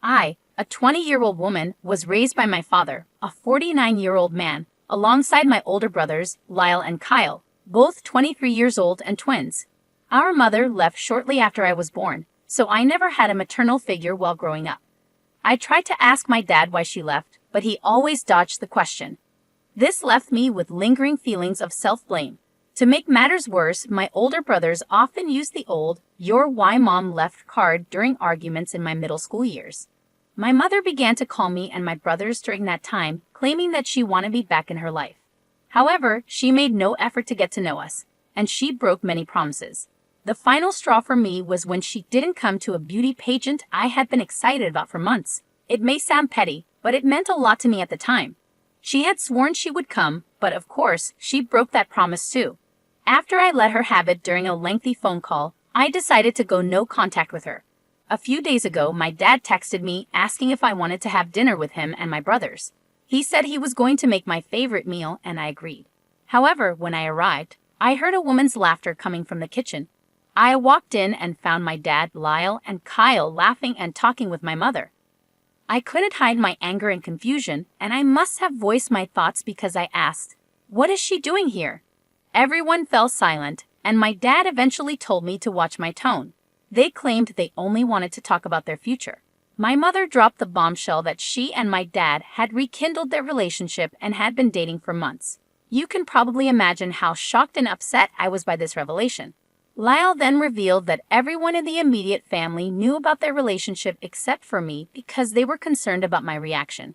I, a 20-year-old woman, was raised by my father, a 49-year-old man, alongside my older brothers, Lyle and Kyle, both 23 years old and twins. Our mother left shortly after I was born, so I never had a maternal figure while growing up. I tried to ask my dad why she left, but he always dodged the question. This left me with lingering feelings of self-blame. To make matters worse, my older brothers often used the old "you're why mom left" card during arguments in my middle school years. My mother began to call me and my brothers during that time, claiming that she wanted me back in her life. However, she made no effort to get to know us, and she broke many promises. The final straw for me was when she didn't come to a beauty pageant I had been excited about for months. It may sound petty, but it meant a lot to me at the time. She had sworn she would come, but of course, she broke that promise too. After I let her have it during a lengthy phone call, I decided to go no contact with her. A few days ago, my dad texted me asking if I wanted to have dinner with him and my brothers. He said he was going to make my favorite meal, and I agreed. However, when I arrived, I heard a woman's laughter coming from the kitchen. I walked in and found my dad, Lyle, and Kyle laughing and talking with my mother. I couldn't hide my anger and confusion, and I must have voiced my thoughts because I asked, "What is she doing here?" Everyone fell silent, and my dad eventually told me to watch my tone. They claimed they only wanted to talk about their future. My mother dropped the bombshell that she and my dad had rekindled their relationship and had been dating for months. You can probably imagine how shocked and upset I was by this revelation. Lyle then revealed that everyone in the immediate family knew about their relationship except for me because they were concerned about my reaction.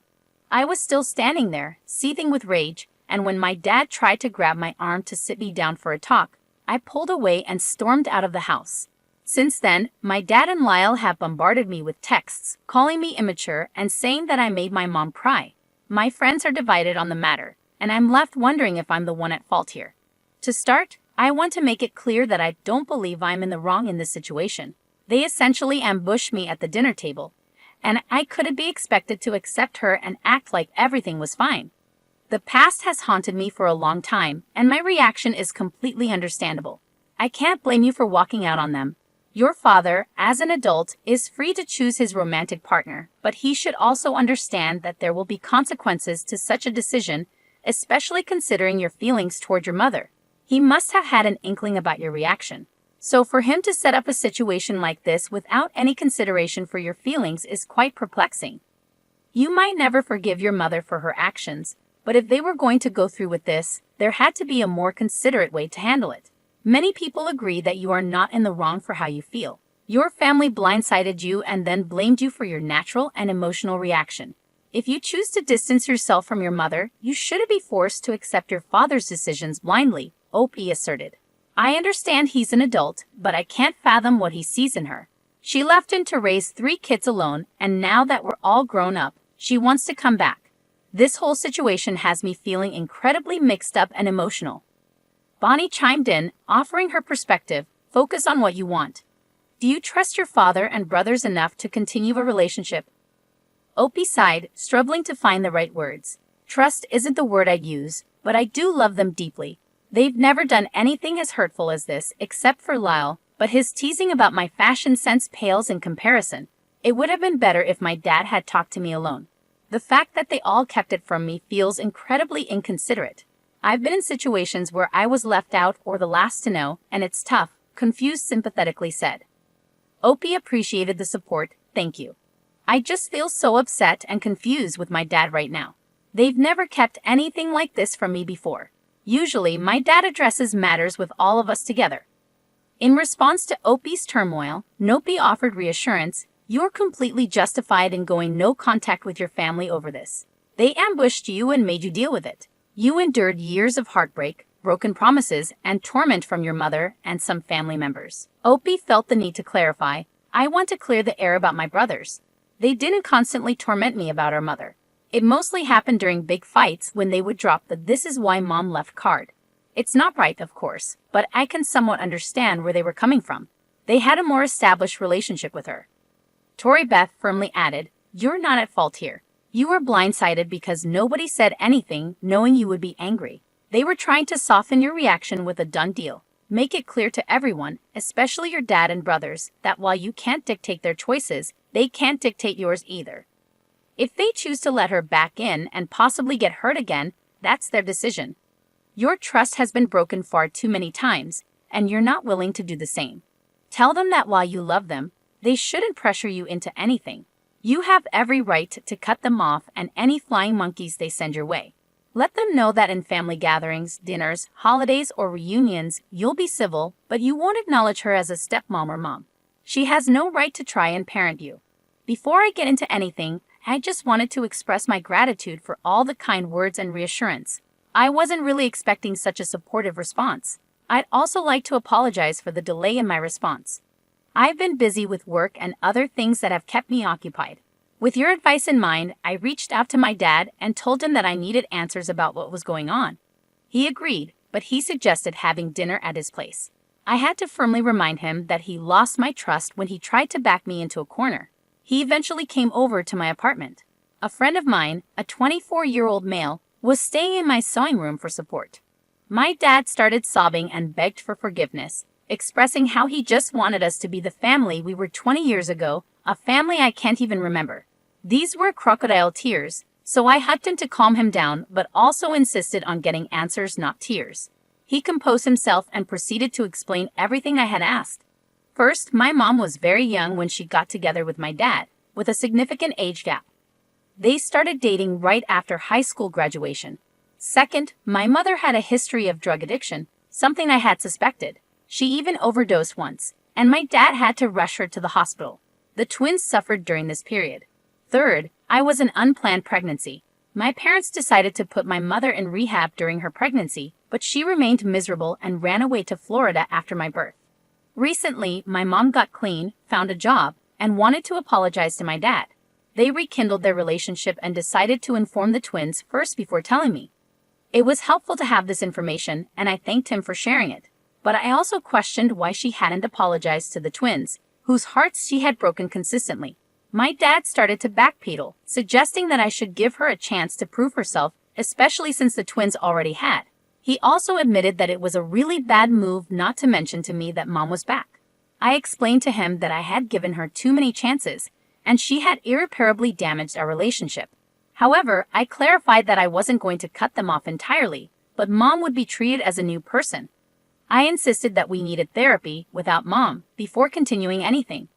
I was still standing there, seething with rage, and when my dad tried to grab my arm to sit me down for a talk, I pulled away and stormed out of the house. Since then, my dad and Lyle have bombarded me with texts, calling me immature and saying that I made my mom cry. My friends are divided on the matter, and I'm left wondering if I'm the one at fault here. To start, I want to make it clear that I don't believe I'm in the wrong in this situation. They essentially ambushed me at the dinner table, and I couldn't be expected to accept her and act like everything was fine. The past has haunted me for a long time, and my reaction is completely understandable. I can't blame you for walking out on them. Your father, as an adult, is free to choose his romantic partner, but he should also understand that there will be consequences to such a decision, especially considering your feelings toward your mother. He must have had an inkling about your reaction. So for him to set up a situation like this without any consideration for your feelings is quite perplexing. You might never forgive your mother for her actions, but if they were going to go through with this, there had to be a more considerate way to handle it. Many people agree that you are not in the wrong for how you feel. Your family blindsided you and then blamed you for your natural and emotional reaction. If you choose to distance yourself from your mother, you shouldn't be forced to accept your father's decisions blindly, Opie asserted. I understand he's an adult, but I can't fathom what he sees in her. She left him to raise 3 kids alone, and now that we're all grown up, she wants to come back. This whole situation has me feeling incredibly mixed up and emotional. Bonnie chimed in, offering her perspective. Focus on what you want. Do you trust your father and brothers enough to continue a relationship? Opie sighed, struggling to find the right words. Trust isn't the word I'd use, but I do love them deeply. They've never done anything as hurtful as this, except for Lyle, but his teasing about my fashion sense pales in comparison. It would have been better if my dad had talked to me alone. The fact that they all kept it from me feels incredibly inconsiderate. I've been in situations where I was left out or the last to know, and it's tough, Confused sympathetically said. Opie appreciated the support, thank you. I just feel so upset and confused with my dad right now. They've never kept anything like this from me before. Usually, my dad addresses matters with all of us together. In response to Opie's turmoil, Nopi offered reassurance. You're completely justified in going no contact with your family over this. They ambushed you and made you deal with it. You endured years of heartbreak, broken promises, and torment from your mother and some family members. Opie felt the need to clarify. I want to clear the air about my brothers. They didn't constantly torment me about our mother. It mostly happened during big fights when they would drop the "this is why mom left" card. It's not right, of course, but I can somewhat understand where they were coming from. They had a more established relationship with her. Tori Beth firmly added, you're not at fault here. You were blindsided because nobody said anything knowing you would be angry. They were trying to soften your reaction with a done deal. Make it clear to everyone, especially your dad and brothers, that while you can't dictate their choices, they can't dictate yours either. If they choose to let her back in and possibly get hurt again, that's their decision. Your trust has been broken far too many times, and you're not willing to do the same. Tell them that while you love them, they shouldn't pressure you into anything. You have every right to cut them off and any flying monkeys they send your way. Let them know that in family gatherings, dinners, holidays, or reunions, you'll be civil, but you won't acknowledge her as a stepmom or mom. She has no right to try and parent you. Before I get into anything, I just wanted to express my gratitude for all the kind words and reassurance. I wasn't really expecting such a supportive response. I'd also like to apologize for the delay in my response. I've been busy with work and other things that have kept me occupied. With your advice in mind, I reached out to my dad and told him that I needed answers about what was going on. He agreed, but he suggested having dinner at his place. I had to firmly remind him that he lost my trust when he tried to back me into a corner. He eventually came over to my apartment. A friend of mine, a 24-year-old male, was staying in my sewing room for support. My dad started sobbing and begged for forgiveness, expressing how he just wanted us to be the family we were 20 years ago, a family I can't even remember. These were crocodile tears, so I hugged him to calm him down, but also insisted on getting answers, not tears. He composed himself and proceeded to explain everything I had asked. First, my mom was very young when she got together with my dad, with a significant age gap. They started dating right after high school graduation. Second, my mother had a history of drug addiction, something I had suspected. She even overdosed once, and my dad had to rush her to the hospital. The twins suffered during this period. Third, I was an unplanned pregnancy. My parents decided to put my mother in rehab during her pregnancy, but she remained miserable and ran away to Florida after my birth. Recently, my mom got clean, found a job, and wanted to apologize to my dad. They rekindled their relationship and decided to inform the twins first before telling me. It was helpful to have this information, and I thanked him for sharing it. But I also questioned why she hadn't apologized to the twins, whose hearts she had broken consistently. My dad started to backpedal, suggesting that I should give her a chance to prove herself, especially since the twins already had. He also admitted that it was a really bad move not to mention to me that mom was back. I explained to him that I had given her too many chances, and she had irreparably damaged our relationship. However, I clarified that I wasn't going to cut them off entirely, but mom would be treated as a new person. I insisted that we needed therapy without mom before continuing anything.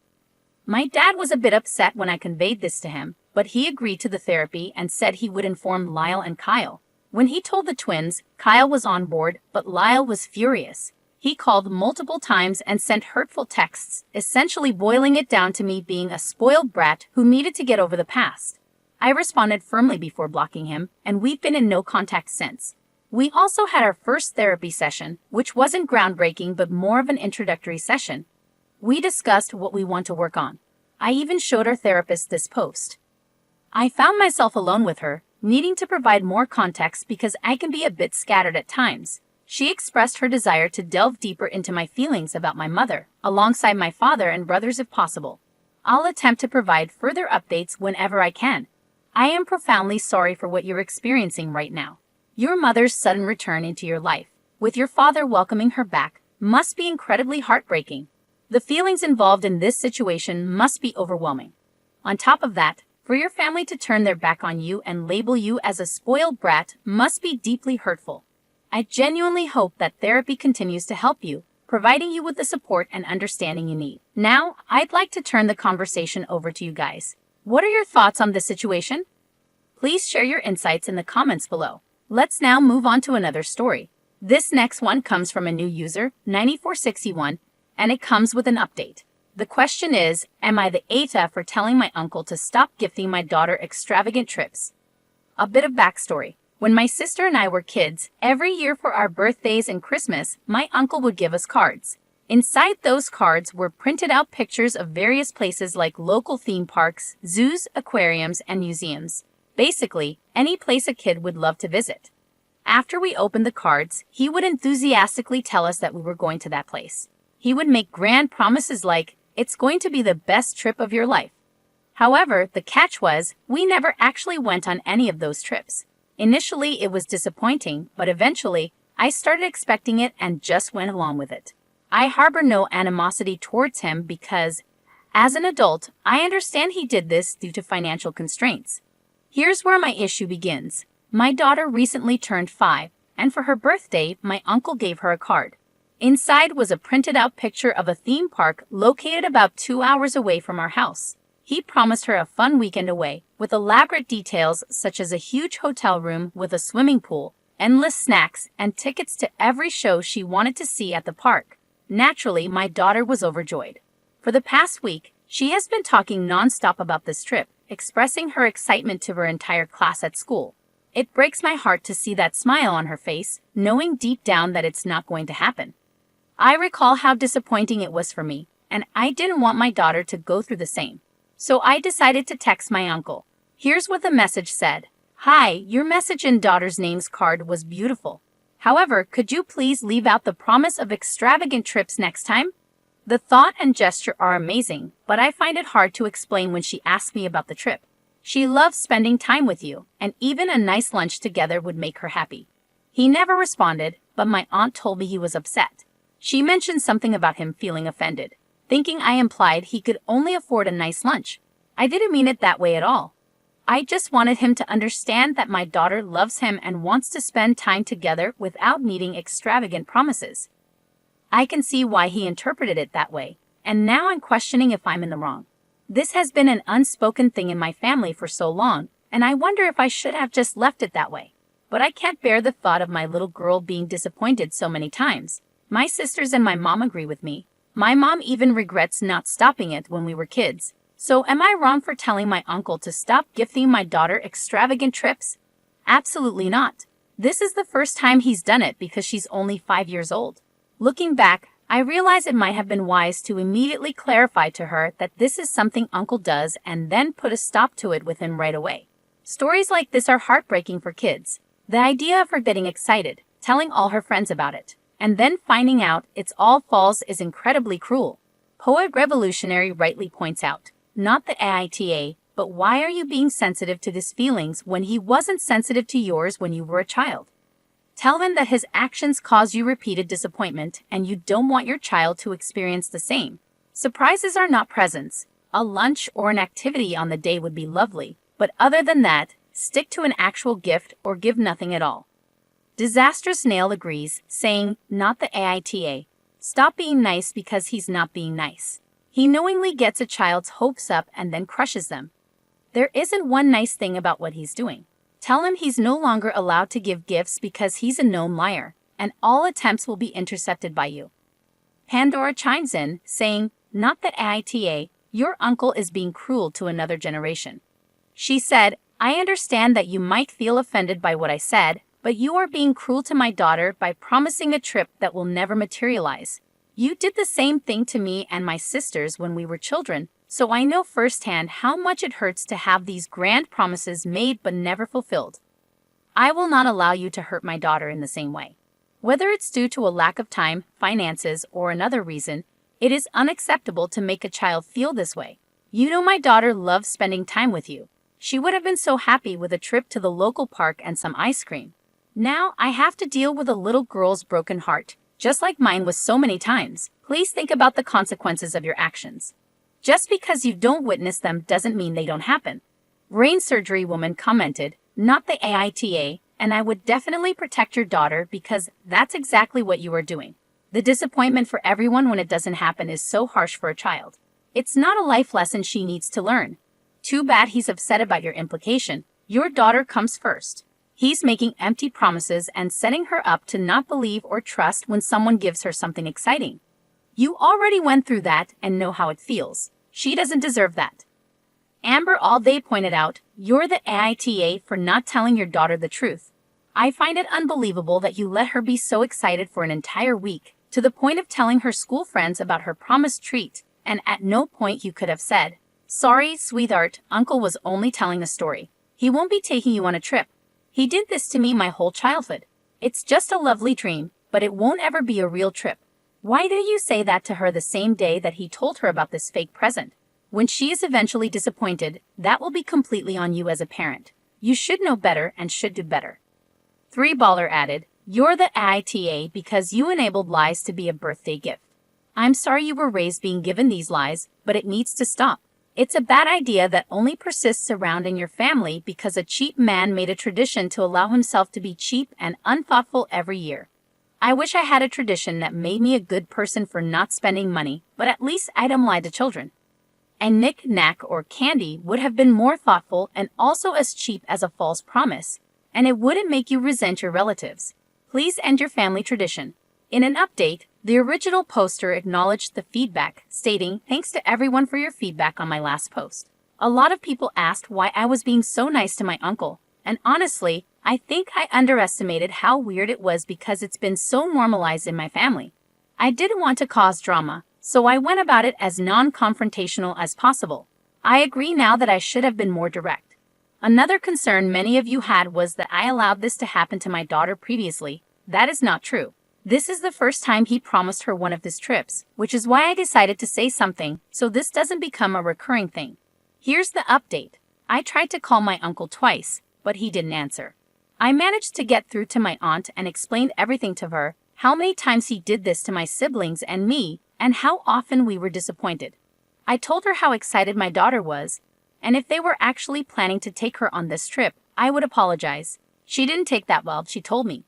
My dad was a bit upset when I conveyed this to him, but he agreed to the therapy and said he would inform Lyle and Kyle. When he told the twins, Kyle was on board, but Lyle was furious. He called multiple times and sent hurtful texts, essentially boiling it down to me being a spoiled brat who needed to get over the past. I responded firmly before blocking him, and we've been in no contact since. We also had our first therapy session, which wasn't groundbreaking but more of an introductory session. We discussed what we want to work on. I even showed our therapist this post. I found myself alone with her, needing to provide more context because I can be a bit scattered at times. She expressed her desire to delve deeper into my feelings about my mother, alongside my father and brothers if possible. I'll attempt to provide further updates whenever I can. I am profoundly sorry for what you're experiencing right now. Your mother's sudden return into your life, with your father welcoming her back, must be incredibly heartbreaking. The feelings involved in this situation must be overwhelming. On top of that, for your family to turn their back on you and label you as a spoiled brat must be deeply hurtful. I genuinely hope that therapy continues to help you, providing you with the support and understanding you need. Now, I'd like to turn the conversation over to you guys. What are your thoughts on this situation? Please share your insights in the comments below. Let's now move on to another story. This next one comes from a new user, 9461, and it comes with an update. The question is, am I the ATA for telling my uncle to stop gifting my daughter extravagant trips? A bit of backstory. When my sister and I were kids, every year for our birthdays and Christmas, my uncle would give us cards. Inside those cards were printed out pictures of various places like local theme parks, zoos, aquariums, and museums. Basically, any place a kid would love to visit. After we opened the cards, he would enthusiastically tell us that we were going to that place. He would make grand promises like, "It's going to be the best trip of your life." However, the catch was, we never actually went on any of those trips. Initially, it was disappointing, but eventually, I started expecting it and just went along with it. I harbor no animosity towards him because, As an adult, I understand he did this due to financial constraints. Here's where my issue begins. My daughter recently turned 5, and for her birthday, my uncle gave her a card. Inside was a printed-out picture of a theme park located about 2 hours away from our house. He promised her a fun weekend away, with elaborate details such as a huge hotel room with a swimming pool, endless snacks, and tickets to every show she wanted to see at the park. Naturally, my daughter was overjoyed. For the past week, she has been talking non-stop about this trip, expressing her excitement to her entire class at school. It breaks my heart to see that smile on her face, knowing deep down that it's not going to happen. I recall how disappointing it was for me, and I didn't want my daughter to go through the same. So I decided to text my uncle. Here's what the message said. "Hi, your message in daughter's names card was beautiful. However, could you please leave out the promise of extravagant trips next time?" The thought and gesture are amazing, but I find it hard to explain when she asks me about the trip. She loves spending time with you, and even a nice lunch together would make her happy. He never responded, but my aunt told me he was upset. She mentioned something about him feeling offended, thinking I implied he could only afford a nice lunch. I didn't mean it that way at all. I just wanted him to understand that my daughter loves him and wants to spend time together without needing extravagant promises. I can see why he interpreted it that way, and now I'm questioning if I'm in the wrong. This has been an unspoken thing in my family for so long, and I wonder if I should have just left it that way. But I can't bear the thought of my little girl being disappointed so many times. My sisters and my mom agree with me. My mom even regrets not stopping it when we were kids. So am I wrong for telling my uncle to stop gifting my daughter extravagant trips? Absolutely not. This is the first time he's done it because she's only 5 years old. Looking back, I realize it might have been wise to immediately clarify to her that this is something Uncle does and then put a stop to it with him right away. Stories like this are heartbreaking for kids. The idea of her getting excited, telling all her friends about it, and then finding out it's all false is incredibly cruel. Poet Revolutionary rightly points out, not the AITA, but why are you being sensitive to his feelings when he wasn't sensitive to yours when you were a child? Tell him that his actions cause you repeated disappointment and you don't want your child to experience the same. Surprises are not presents. A lunch or an activity on the day would be lovely, but other than that, stick to an actual gift or give nothing at all. Disastrous Nail agrees, saying, not the AITA. Stop being nice because he's not being nice. He knowingly gets a child's hopes up and then crushes them. There isn't one nice thing about what he's doing. Tell him he's no longer allowed to give gifts because he's a known liar, and all attempts will be intercepted by you. Pandora chimes in, saying, not the AITA, your uncle is being cruel to another generation. She said, I understand that you might feel offended by what I said, but you are being cruel to my daughter by promising a trip that will never materialize. You did the same thing to me and my sisters when we were children, so I know firsthand how much it hurts to have these grand promises made but never fulfilled. I will not allow you to hurt my daughter in the same way. Whether it's due to a lack of time, finances, or another reason, it is unacceptable to make a child feel this way. You know my daughter loves spending time with you. She would have been so happy with a trip to the local park and some ice cream. Now I have to deal with a little girl's broken heart, just like mine was so many times. Please think about the consequences of your actions. Just because you don't witness them doesn't mean they don't happen. Brain Surgery Woman commented, not the AITA, and I would definitely protect your daughter because that's exactly what you are doing. The disappointment for everyone when it doesn't happen is so harsh for a child. It's not a life lesson she needs to learn. Too bad he's upset about your implication. Your daughter comes first. He's making empty promises and setting her up to not believe or trust when someone gives her something exciting. You already went through that and know how it feels. She doesn't deserve that. Amber All Day pointed out, you're the AITA for not telling your daughter the truth. I find it unbelievable that you let her be so excited for an entire week, to the point of telling her school friends about her promised treat, and at no point you could have said, sorry, sweetheart, Uncle was only telling a story. He won't be taking you on a trip. He did this to me my whole childhood. It's just a lovely dream, but it won't ever be a real trip. Why did you say that to her the same day that he told her about this fake present? When she is eventually disappointed, that will be completely on you as a parent. You should know better and should do better. 3Baller added, you're the AITA because you enabled lies to be a birthday gift. I'm sorry you were raised being given these lies, but it needs to stop. It's a bad idea that only persists around in your family because a cheap man made a tradition to allow himself to be cheap and unthoughtful every year. I wish I had a tradition that made me a good person for not spending money, but at least I don't lie to children. And knick-knack or candy would have been more thoughtful and also as cheap as a false promise, and it wouldn't make you resent your relatives. Please end your family tradition. In an update, the original poster acknowledged the feedback, stating, "Thanks to everyone for your feedback on my last post. A lot of people asked why I was being so nice to my uncle, and honestly, I think I underestimated how weird it was because it's been so normalized in my family. I didn't want to cause drama, so I went about it as non-confrontational as possible. I agree now that I should have been more direct." Another concern many of you had was that I allowed this to happen to my daughter previously. That is not true. This is the first time he promised her one of his trips, which is why I decided to say something so this doesn't become a recurring thing. Here's the update. I tried to call my uncle twice, but he didn't answer. I managed to get through to my aunt and explained everything to her, how many times he did this to my siblings and me, and how often we were disappointed. I told her how excited my daughter was, and if they were actually planning to take her on this trip, I would apologize. She didn't take that well, she told me.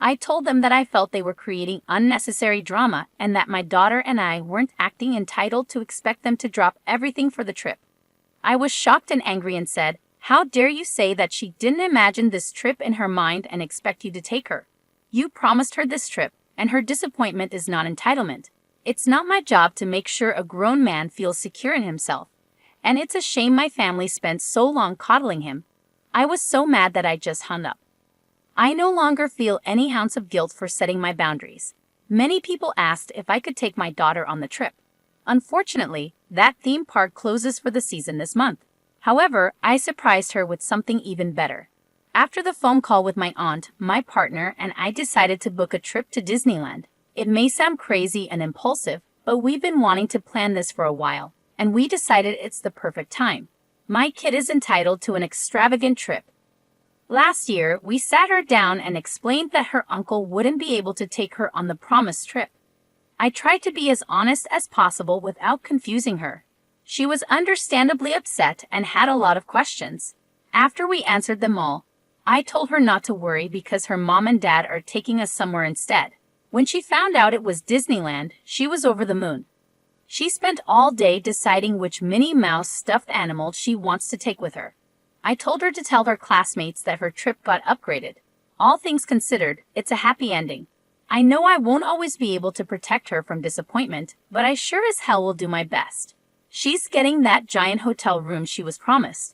I told them that I felt they were creating unnecessary drama and that my daughter and I weren't acting entitled to expect them to drop everything for the trip. I was shocked and angry and said, "How dare you say that she didn't imagine this trip in her mind and expect you to take her? You promised her this trip, and her disappointment is not entitlement. It's not my job to make sure a grown man feels secure in himself. And it's a shame my family spent so long coddling him." I was so mad that I just hung up. I no longer feel any ounce of guilt for setting my boundaries. Many people asked if I could take my daughter on the trip. Unfortunately, that theme park closes for the season this month. However, I surprised her with something even better. After the phone call with my aunt, my partner and I decided to book a trip to Disneyland. It may sound crazy and impulsive, but we've been wanting to plan this for a while, and we decided it's the perfect time. My kid is entitled to an extravagant trip. Last year, we sat her down and explained that her uncle wouldn't be able to take her on the promised trip. I tried to be as honest as possible without confusing her. She was understandably upset and had a lot of questions. After we answered them all, I told her not to worry because her mom and dad are taking us somewhere instead. When she found out it was Disneyland, she was over the moon. She spent all day deciding which Minnie Mouse stuffed animal she wants to take with her. I told her to tell her classmates that her trip got upgraded. All things considered, it's a happy ending. I know I won't always be able to protect her from disappointment, but I sure as hell will do my best. She's getting that giant hotel room she was promised.